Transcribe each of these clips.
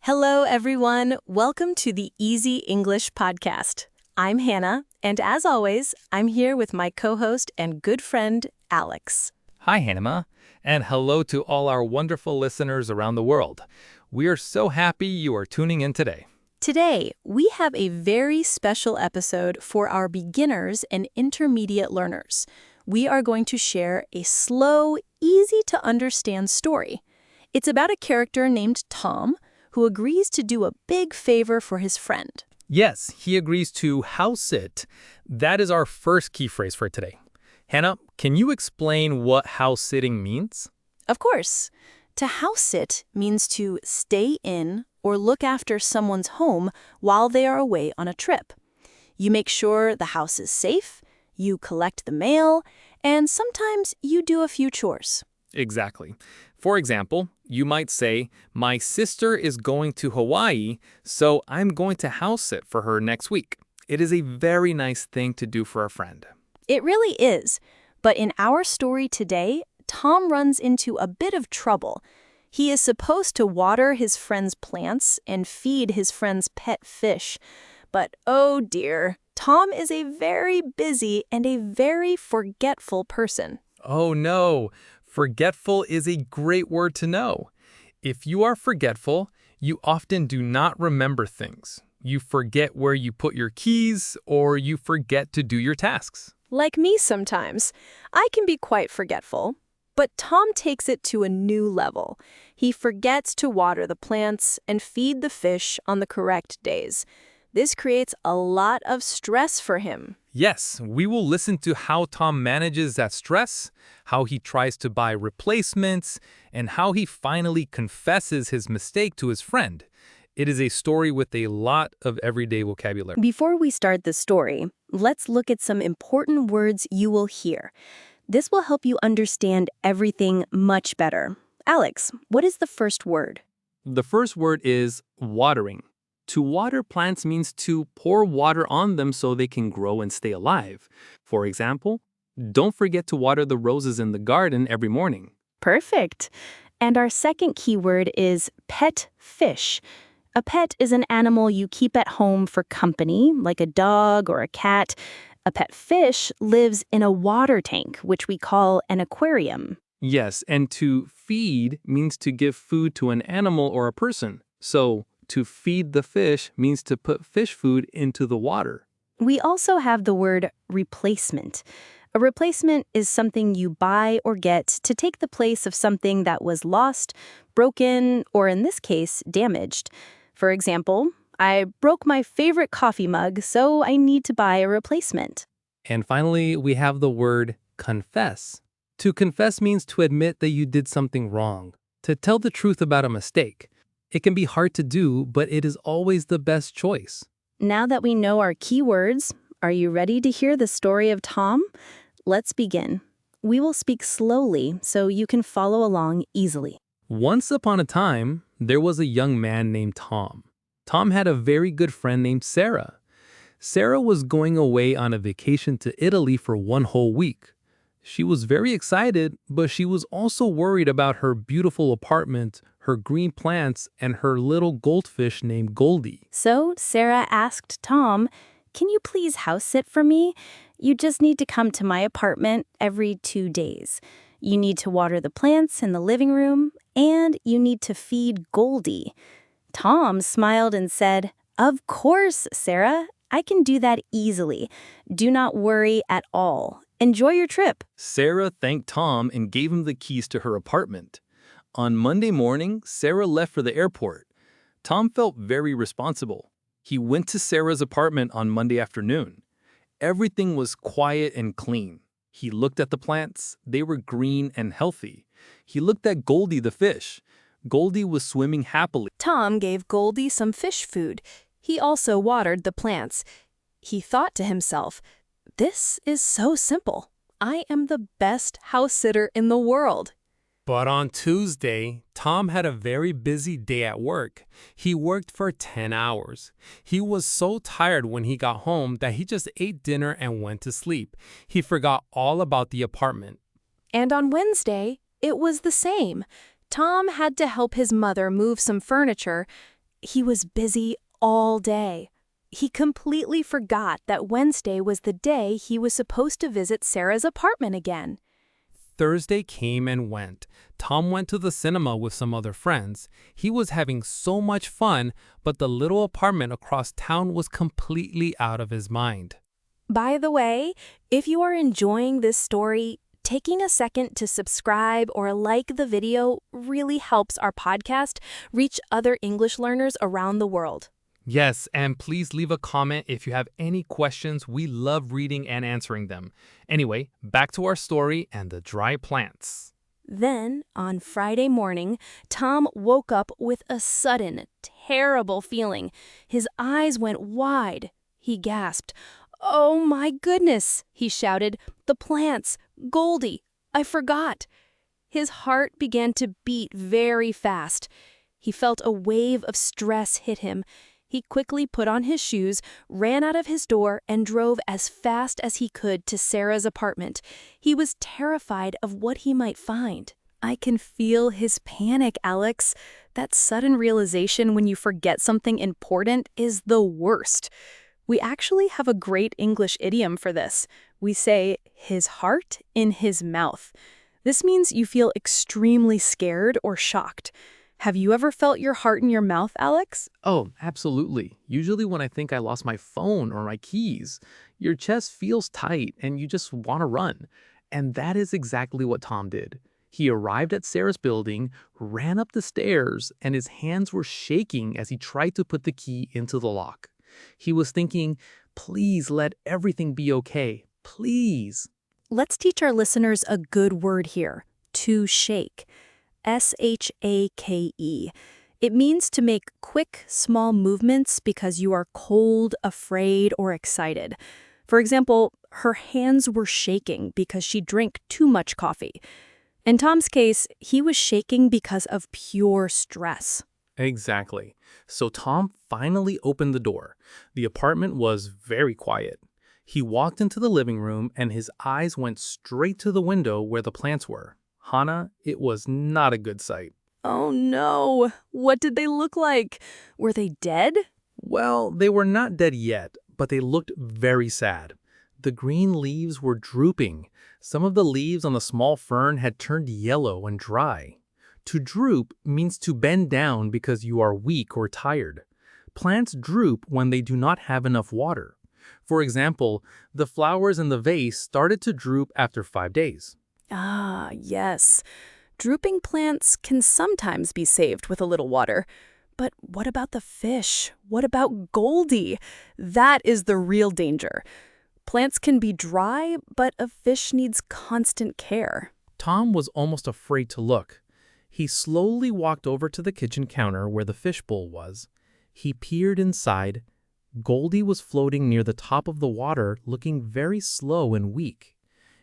Hello, everyone. Welcome to the Easy English Podcast. I'm Hannah, and as always, I'm here with my co-host and good friend, Alex. Hi, Hannah, and hello to all our wonderful listeners around the world. We are so happy you are tuning in today. Today, we have a very special episode for our beginners and intermediate learners. We are going to share a slow, easy-to-understand story. It's about a character named Tom, who agrees to do a big favor for his friend. Yes, he agrees to house sit. That is our first key phrase for today. Hannah, can you explain what house sitting means? Of course. To house sit means to stay in or look after someone's home while they are away on a trip. You make sure the house is safe, you collect the mail, and sometimes you do a few chores. Exactly. For example, you might say, my sister is going to Hawaii, so I'm going to house sit for her next week. It is a very nice thing to do for a friend. It really is. But in our story today, Tom runs into a bit of trouble. He is supposed to water his friend's plants and feed his friend's pet fish. But oh dear, Tom is a very busy and a very forgetful person. Oh no, forgetful is a great word to know. If you are forgetful, you often do not remember things. You forget where you put your keys, or you forget to do your tasks. Like me sometimes. I can be quite forgetful. But Tom takes it to a new level. He forgets to water the plants and feed the fish on the correct days. This creates a lot of stress for him. Yes, we will listen to how Tom manages that stress, how he tries to buy replacements, and how he finally confesses his mistake to his friend. It is a story with a lot of everyday vocabulary. Before we start the story, let's look at some important words you will hear. This will help you understand everything much better. Alex, what is the first word? The first word is watering. To water plants means to pour water on them so they can grow and stay alive. For example, don't forget to water the roses in the garden every morning. Perfect. And our second keyword is pet fish. A pet is an animal you keep at home for company, like a dog or a cat. A pet fish lives in a water tank, which we call an aquarium. Yes, and to feed means to give food to an animal or a person. So, to feed the fish means to put fish food into the water. We also have the word replacement. A replacement is something you buy or get to take the place of something that was lost, broken, or in this case, damaged. For example, I broke my favorite coffee mug, so I need to buy a replacement. And finally, we have the word confess. To confess means to admit that you did something wrong, to tell the truth about a mistake. It can be hard to do, but it is always the best choice. Now that we know our key words, are you ready to hear the story of Tom? Let's begin. We will speak slowly so you can follow along easily. Once upon a time, there was a young man named Tom. Tom had a very good friend named Sarah. Sarah was going away on a vacation to Italy for 1 whole week. She was very excited, but she was also worried about her beautiful apartment, her green plants, and her little goldfish named Goldie. So Sarah asked Tom, "Can you please house sit for me? You just need to come to my apartment every 2 days. You need to water the plants in the living room, and you need to feed Goldie." Tom smiled and said, "Of course, Sarah. I can do that easily. Do not worry at all. Enjoy your trip." Sarah thanked Tom and gave him the keys to her apartment. On Monday morning, Sarah left for the airport. Tom felt very responsible. He went to Sarah's apartment on Monday afternoon. Everything was quiet and clean. He looked at the plants. They were green and healthy. He looked at Goldie the fish. Goldie was swimming happily. Tom gave Goldie some fish food. He also watered the plants. He thought to himself, "This is so simple. I am the best house sitter in the world." But on Tuesday, Tom had a very busy day at work. He worked for 10 hours. He was so tired when he got home that he just ate dinner and went to sleep. He forgot all about the apartment. And on Wednesday, it was the same. Tom had to help his mother move some furniture, He was busy all day. He completely forgot that Wednesday was the day he was supposed to visit Sarah's apartment again. Thursday came and went. Tom went to the cinema with some other friends. He was having so much fun, but the little apartment across town was completely out of his mind. By the way, if you are enjoying this story, taking a second to subscribe or like the video really helps our podcast reach other English learners around the world. Yes, and please leave a comment if you have any questions. We love reading and answering them. Anyway, back to our story and the dry plants. Then, on Friday morning, Tom woke up with a sudden, terrible feeling. His eyes went wide. He gasped. "Oh my goodness," he shouted. "The plants! Goldie! I forgot." His heart began to beat very fast. He felt a wave of stress hit him. He quickly put on his shoes, ran out of his door, and drove as fast as he could to Sarah's apartment. He was terrified of what he might find. I can feel his panic, Alex. That sudden realization when you forget something important is the worst. We actually have a great English idiom for this. We say, his heart in his mouth. This means you feel extremely scared or shocked. Have you ever felt your heart in your mouth, Alex? Oh, absolutely. Usually when I think I lost my phone or my keys, your chest feels tight and you just want to run. And that is exactly what Tom did. He arrived at Sarah's building, ran up the stairs, and his hands were shaking as he tried to put the key into the lock. He was thinking, please let everything be okay. Please. Let's teach our listeners a good word here, to shake. S-H-A-K-E. It means to make quick, small movements because you are cold, afraid, or excited. For example, her hands were shaking because she drank too much coffee. In Tom's case, he was shaking because of pure stress. Exactly. So Tom finally opened the door. The apartment was very quiet. He walked into the living room and his eyes went straight to the window where the plants were. Hannah, it was not a good sight. Oh no! What did they look like? Were they dead? Well, they were not dead yet, but they looked very sad. The green leaves were drooping. Some of the leaves on the small fern had turned yellow and dry. To droop means to bend down because you are weak or tired. Plants droop when they do not have enough water. For example, the flowers in the vase started to droop after 5 days. Ah, yes. Drooping plants can sometimes be saved with a little water. But what about the fish? What about Goldie? That is the real danger. Plants can be dry, but a fish needs constant care. Tom was almost afraid to look. He slowly walked over to the kitchen counter where the fishbowl was. He peered inside. Goldie was floating near the top of the water, looking very slow and weak.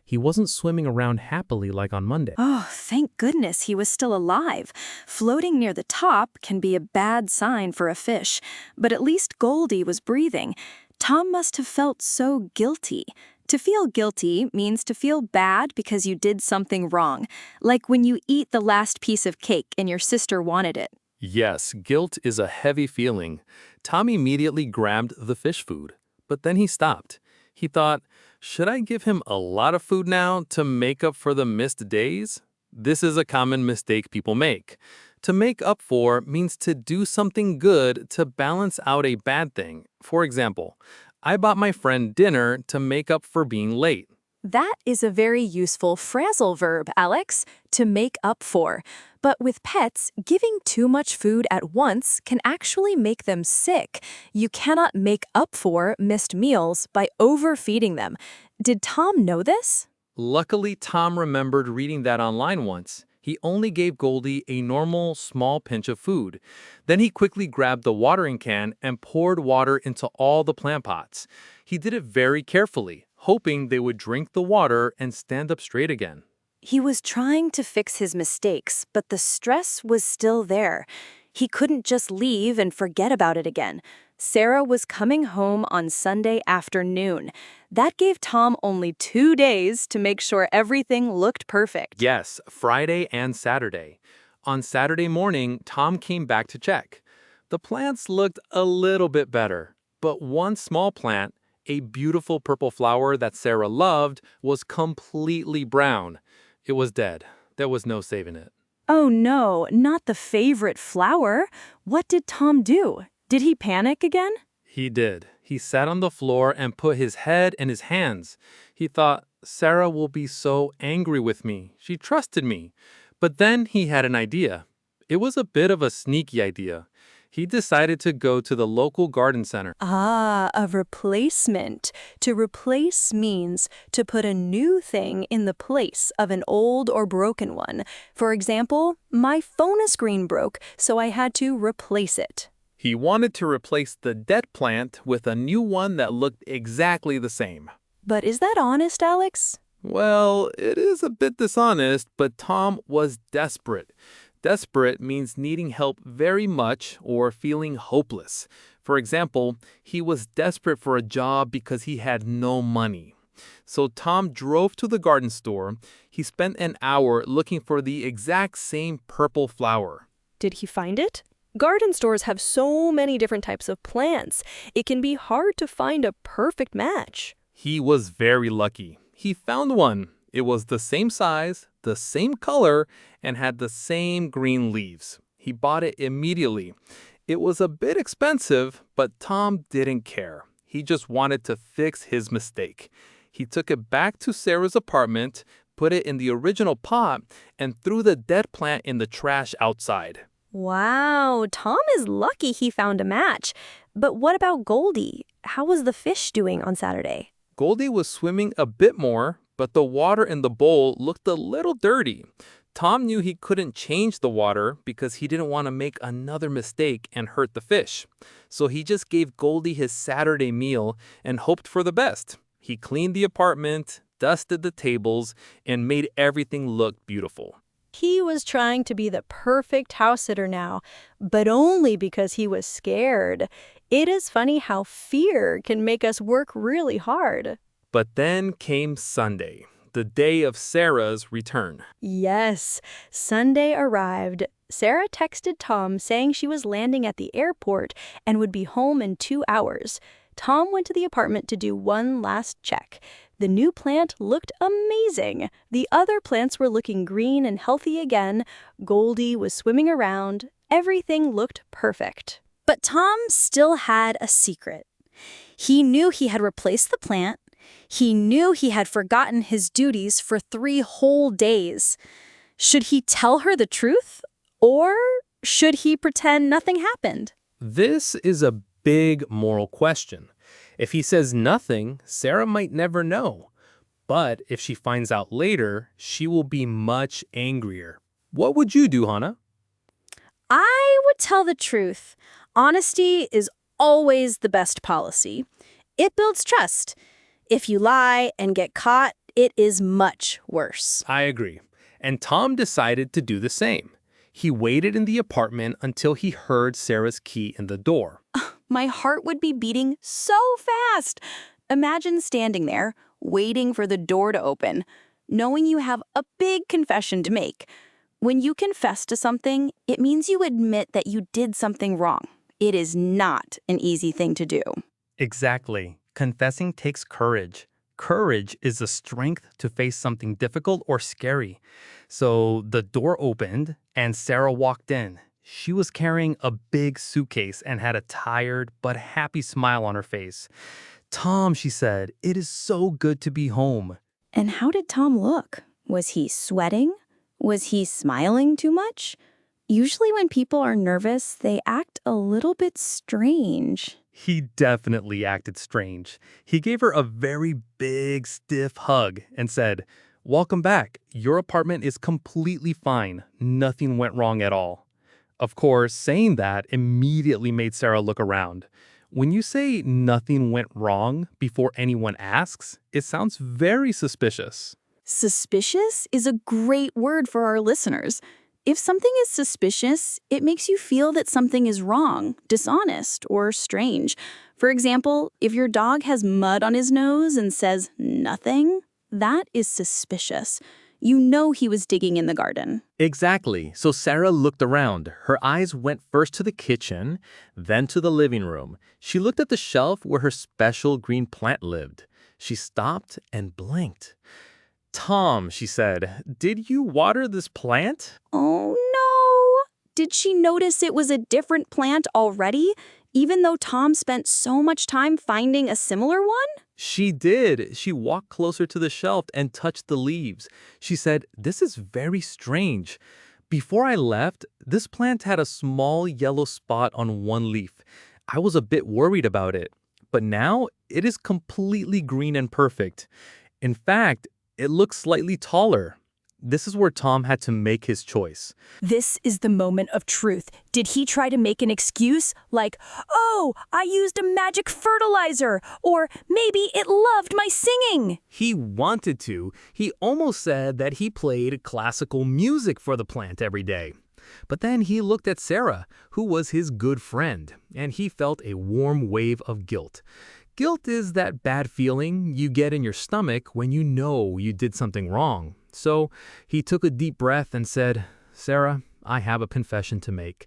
He wasn't swimming around happily like on Monday. Oh, thank goodness he was still alive. Floating near the top can be a bad sign for a fish, but at least Goldie was breathing. Tom must have felt so guilty. To feel guilty means to feel bad because you did something wrong, like when you eat the last piece of cake and your sister wanted it. Yes, guilt is a heavy feeling. Tom immediately grabbed the fish food, but then he stopped. He thought, should I give him a lot of food now to make up for the missed days? This is a common mistake people make. To make up for means to do something good to balance out a bad thing. For example, I bought my friend dinner to make up for being late. That is a very useful phrasal verb, Alex, to make up for. But with pets, giving too much food at once can actually make them sick. You cannot make up for missed meals by overfeeding them. Did Tom know this? Luckily, Tom remembered reading that online once. He only gave Goldie a normal, small pinch of food. Then he quickly grabbed the watering can and poured water into all the plant pots. He did it very carefully, hoping they would drink the water and stand up straight again. He was trying to fix his mistakes, but the stress was still there. He couldn't just leave and forget about it again. Sarah was coming home on Sunday afternoon. That gave Tom only 2 days to make sure everything looked perfect. Yes, Friday and Saturday. On Saturday morning, Tom came back to check. The plants looked a little bit better, but one small plant, a beautiful purple flower that Sarah loved, was completely brown. It was dead. There was no saving it. Oh no, not the favorite flower. What did Tom do? Did he panic again? He did. He sat on the floor and put his head in his hands. He thought, Sarah will be so angry with me. She trusted me. But then he had an idea. It was a bit of a sneaky idea. He decided to go to the local garden center. Ah, a replacement. To replace means to put a new thing in the place of an old or broken one. For example, my phone screen broke, so I had to replace it. He wanted to replace the dead plant with a new one that looked exactly the same. But is that honest, Alex? Well, it is a bit dishonest, but Tom was desperate. Desperate means needing help very much or feeling hopeless. For example, he was desperate for a job because he had no money. So Tom drove to the garden store. He spent an hour looking for the exact same purple flower. Did he find it? Garden stores have so many different types of plants. It can be hard to find a perfect match. He was very lucky. He found one. It was the same size, the same color, and had the same green leaves. He bought it immediately. It was a bit expensive, but Tom didn't care. He just wanted to fix his mistake. He took it back to Sarah's apartment, put it in the original pot, and threw the dead plant in the trash outside. Wow, Tom is lucky he found a match. But what about Goldie? How was the fish doing on Saturday? Goldie was swimming a bit more, but the water in the bowl looked a little dirty. Tom knew he couldn't change the water because he didn't want to make another mistake and hurt the fish. So he just gave Goldie his Saturday meal and hoped for the best. He cleaned the apartment, dusted the tables, and made everything look beautiful. He was trying to be the perfect house sitter now, but only because he was scared. It is funny how fear can make us work really hard. But then came Sunday, the day of Sarah's return. Yes, Sunday arrived. Sarah texted Tom saying she was landing at the airport and would be home in 2 hours. Tom went to the apartment to do one last check. The new plant looked amazing. The other plants were looking green and healthy again. Goldie was swimming around. Everything looked perfect. But Tom still had a secret. He knew he had replaced the plant. He knew he had forgotten his duties for 3 whole days. Should he tell her the truth? Or should he pretend nothing happened? This is a big moral question. If he says nothing, Sarah might never know. But if she finds out later, she will be much angrier. What would you do, Hannah? I would tell the truth. Honesty is always the best policy. It builds trust. If you lie and get caught, it is much worse. I agree. And Tom decided to do the same. He waited in the apartment until he heard Sarah's key in the door. My heart would be beating so fast. Imagine standing there, waiting for the door to open, knowing you have a big confession to make. When you confess to something, it means you admit that you did something wrong. It is not an easy thing to do. Exactly. Confessing takes courage. Courage is the strength to face something difficult or scary. So the door opened and Sarah walked in. She was carrying a big suitcase and had a tired but happy smile on her face. "Tom," she said, "it is so good to be home." And how did Tom look? Was he sweating? Was he smiling too much? Usually when people are nervous, they act a little bit strange. He definitely acted strange. He gave her a very big, stiff hug and said, "Welcome back. Your apartment is completely fine. Nothing went wrong at all." Of course, saying that immediately made Sarah look around. When you say nothing went wrong before anyone asks, it sounds very suspicious. Suspicious is a great word for our listeners. If something is suspicious, it makes you feel that something is wrong, dishonest, or strange. For example, if your dog has mud on his nose and says nothing, that is suspicious. You know he was digging in the garden. Exactly. So Sarah looked around. Her eyes went first to the kitchen, then to the living room. She looked at the shelf where her special green plant lived. She stopped and blinked. Tom, she said, did you water this plant? Oh no! Did she notice it was a different plant already, even though Tom spent so much time finding a similar one? She did. She walked closer to the shelf and touched the leaves. She said, this is very strange. Before I left, this plant had a small yellow spot on one leaf. I was a bit worried about it, but now it is completely green and perfect. In fact, it looks slightly taller. This is where Tom had to make his choice. This is the moment of truth. Did he try to make an excuse? Like, oh, I used a magic fertilizer. Or maybe it loved my singing. He wanted to. He almost said that he played classical music for the plant every day. But then he looked at Sarah, who was his good friend, and he felt a warm wave of guilt. Guilt is that bad feeling you get in your stomach when you know you did something wrong. So he took a deep breath and said, Sarah, I have a confession to make.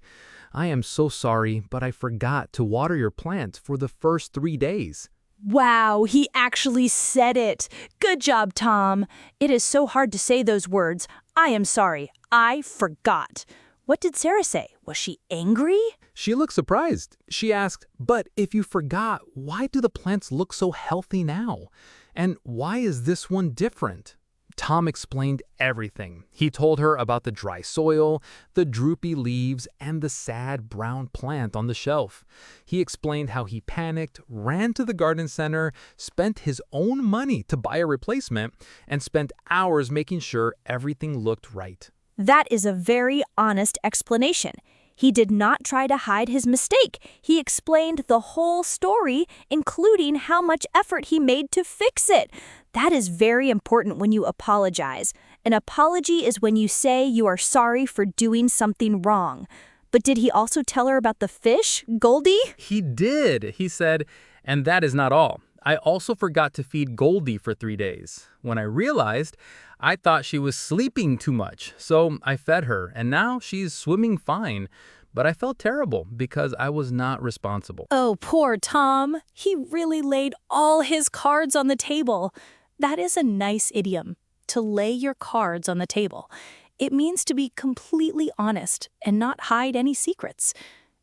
I am so sorry, but I forgot to water your plant for the first 3 days. Wow, he actually said it. Good job, Tom. It is so hard to say those words. I am sorry. I forgot. What did Sarah say? Was she angry? She looked surprised. She asked, but if you forgot, why do the plants look so healthy now? And why is this one different? Tom explained everything. He told her about the dry soil, the droopy leaves, and the sad brown plant on the shelf. He explained how he panicked, ran to the garden center, spent his own money to buy a replacement, and spent hours making sure everything looked right. That is a very honest explanation. He did not try to hide his mistake. He explained the whole story, including how much effort he made to fix it. That is very important when you apologize. An apology is when you say you are sorry for doing something wrong. But did he also tell her about the fish, Goldie? He did. He said, and that is not all. I also forgot to feed Goldie for 3 days. When I realized, I thought she was sleeping too much, so I fed her, and now she's swimming fine. But I felt terrible because I was not responsible. Oh, poor Tom. He really laid all his cards on the table. That is a nice idiom, to lay your cards on the table. It means to be completely honest and not hide any secrets.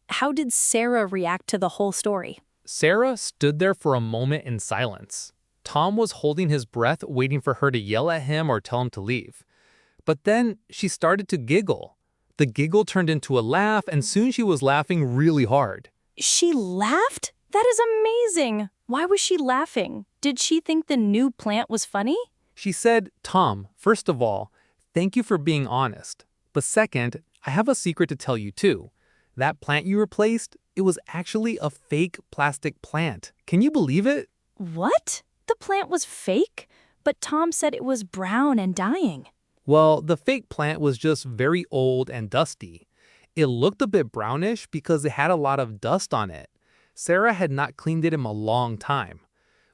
How did Sarah react to the whole story? Sarah stood there for a moment in silence. Tom was holding his breath, waiting for her to yell at him or tell him to leave. But then she started to giggle. The giggle turned into a laugh, and soon she was laughing really hard. She laughed? That is amazing. Why was she laughing? Did she think the new plant was funny? She said, Tom, first of all, thank you for being honest. But second, I have a secret to tell you too. That plant you replaced, it was actually a fake plastic plant. Can you believe it? What? The plant was fake? But Tom said it was brown and dying. Well, the fake plant was just very old and dusty. It looked a bit brownish because it had a lot of dust on it. Sarah had not cleaned it in a long time.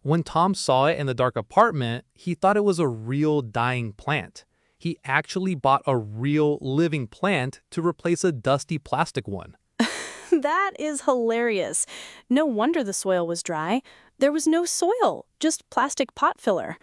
When Tom saw it in the dark apartment, he thought it was a real dying plant. He actually bought a real living plant to replace a dusty plastic one. That is hilarious. No wonder the soil was dry. There was no soil, just plastic pot filler.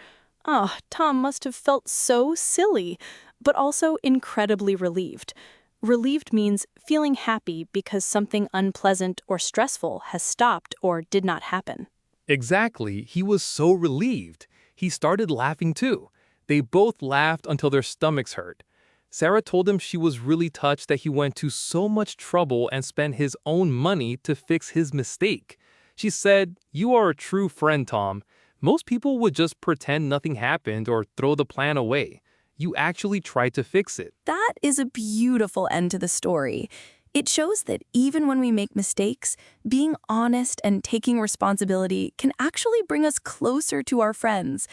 Oh, Tom must have felt so silly, but also incredibly relieved. Relieved means feeling happy because something unpleasant or stressful has stopped or did not happen. Exactly. He was so relieved. He started laughing too. They both laughed until their stomachs hurt. Sarah told him she was really touched that he went to so much trouble and spent his own money to fix his mistake. She said, "You are a true friend, Tom. Most people would just pretend nothing happened or throw the plan away. You actually tried to fix it." That is a beautiful end to the story. It shows that even when we make mistakes, being honest and taking responsibility can actually bring us closer to our friends.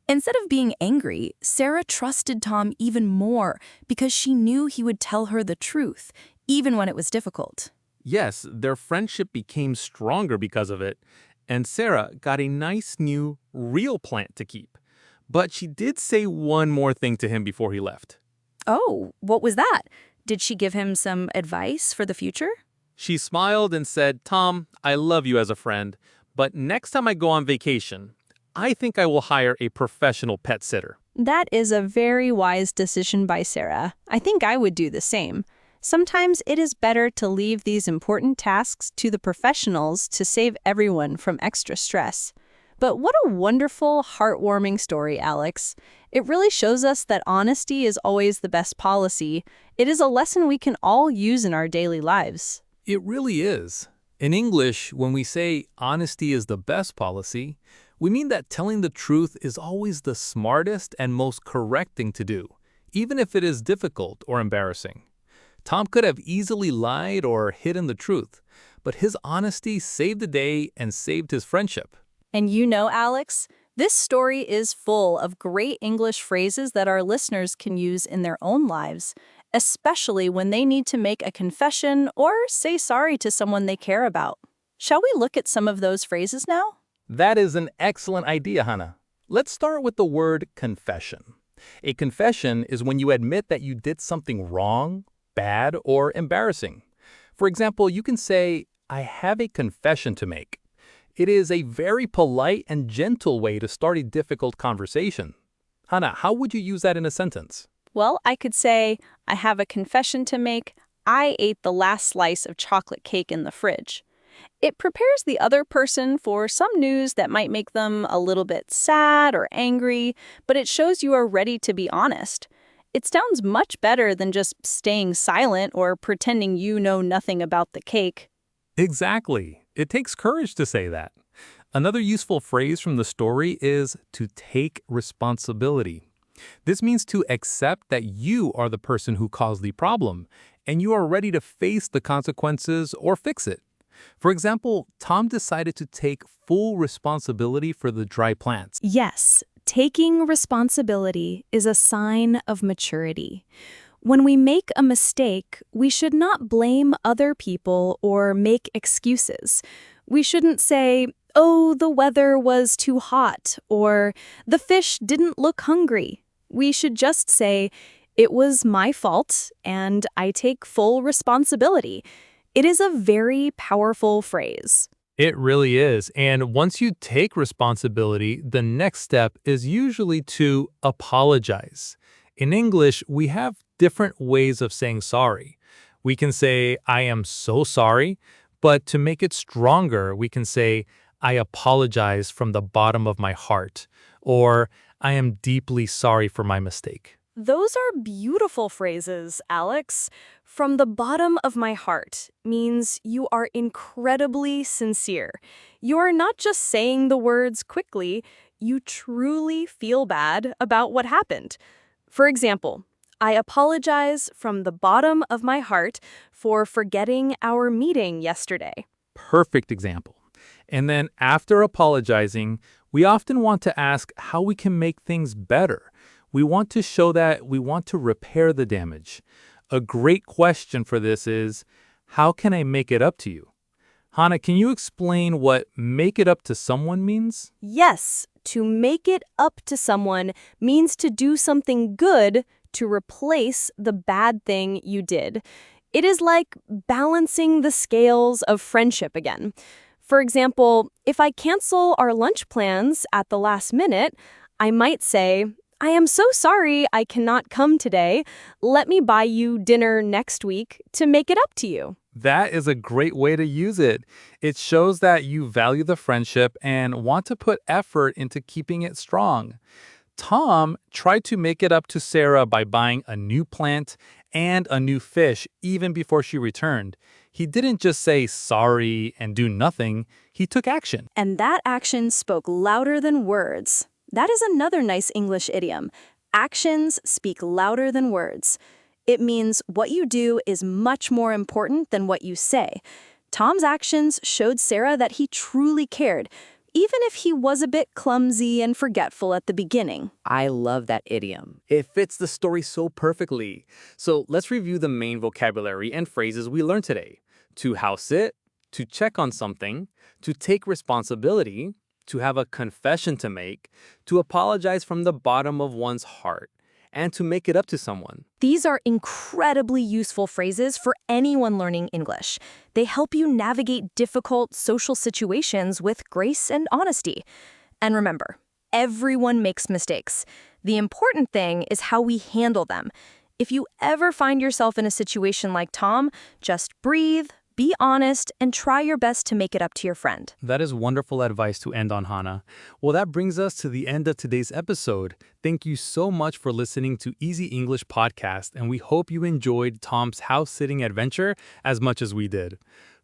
Instead of being angry, Sarah trusted Tom even more because she knew he would tell her the truth, even when it was difficult. Yes, their friendship became stronger because of it, and Sarah got a nice new, real plant to keep. But she did say one more thing to him before he left. Oh, what was that? Did she give him some advice for the future? She smiled and said, Tom, I love you as a friend, but next time I go on vacation, I think I will hire a professional pet sitter. That is a very wise decision by Sarah. I think I would do the same. Sometimes it is better to leave these important tasks to the professionals to save everyone from extra stress. But what a wonderful, heartwarming story, Alex. It really shows us that honesty is always the best policy. It is a lesson we can all use in our daily lives. It really is. In English, when we say honesty is the best policy, we mean that telling the truth is always the smartest and most correct thing to do, even if it is difficult or embarrassing. Tom could have easily lied or hidden the truth, but his honesty saved the day and saved his friendship. And you know, Alex, this story is full of great English phrases that our listeners can use in their own lives, especially when they need to make a confession or say sorry to someone they care about. Shall we look at some of those phrases now? That is an excellent idea, Hannah. Let's start with the word confession. A confession is when you admit that you did something wrong, bad, or embarrassing. For example, you can say, I have a confession to make. It is a very polite and gentle way to start a difficult conversation. Hannah, how would you use that in a sentence? Well, I could say, I have a confession to make. I ate the last slice of chocolate cake in the fridge. It prepares the other person for some news that might make them a little bit sad or angry, but it shows you are ready to be honest. It sounds much better than just staying silent or pretending you know nothing about the cake. Exactly. It takes courage to say that. Another useful phrase from the story is to take responsibility. This means to accept that you are the person who caused the problem, and you are ready to face the consequences or fix it. For example, Tom decided to take full responsibility for the dry plants. Yes, taking responsibility is a sign of maturity. When we make a mistake, we should not blame other people or make excuses. We shouldn't say, oh, the weather was too hot, or the fish didn't look hungry. We should just say, it was my fault, and I take full responsibility. It is a very powerful phrase. It really is. And once you take responsibility, the next step is usually to apologize. In English, we have different ways of saying sorry. We can say, I am so sorry, but to make it stronger, we can say, I apologize from the bottom of my heart, or I am deeply sorry for my mistake. Those are beautiful phrases, Alex. From the bottom of my heart means you are incredibly sincere. You are not just saying the words quickly, you truly feel bad about what happened. For example, I apologize from the bottom of my heart for forgetting our meeting yesterday. Perfect example. And then after apologizing, we often want to ask how we can make things better. We want to show that we want to repair the damage. A great question for this is, how can I make it up to you? Hannah, can you explain what make it up to someone means? Yes, to make it up to someone means to do something good to replace the bad thing you did. It is like balancing the scales of friendship again. For example, if I cancel our lunch plans at the last minute, I might say, I am so sorry I cannot come today. Let me buy you dinner next week to make it up to you. That is a great way to use it. It shows that you value the friendship and want to put effort into keeping it strong. Tom tried to make it up to Sarah by buying a new plant and a new fish even before she returned. He didn't just say sorry and do nothing. He took action. And that action spoke louder than words. That is another nice English idiom. Actions speak louder than words. It means what you do is much more important than what you say. Tom's actions showed Sarah that he truly cared, even if he was a bit clumsy and forgetful at the beginning. I love that idiom. It fits the story so perfectly. So let's review the main vocabulary and phrases we learned today. To house it, to check on something, to take responsibility, to have a confession to make, to apologize from the bottom of one's heart, and to make it up to someone. These are incredibly useful phrases for anyone learning English. They help you navigate difficult social situations with grace and honesty. And remember, everyone makes mistakes. The important thing is how we handle them. If you ever find yourself in a situation like Tom, just breathe, be honest, and try your best to make it up to your friend. That is wonderful advice to end on, Hannah. Well, that brings us to the end of today's episode. Thank you so much for listening to Easy English Podcast, and we hope you enjoyed Tom's house-sitting adventure as much as we did.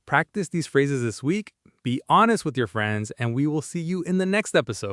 Practice these phrases this week, be honest with your friends, and we will see you in the next episode.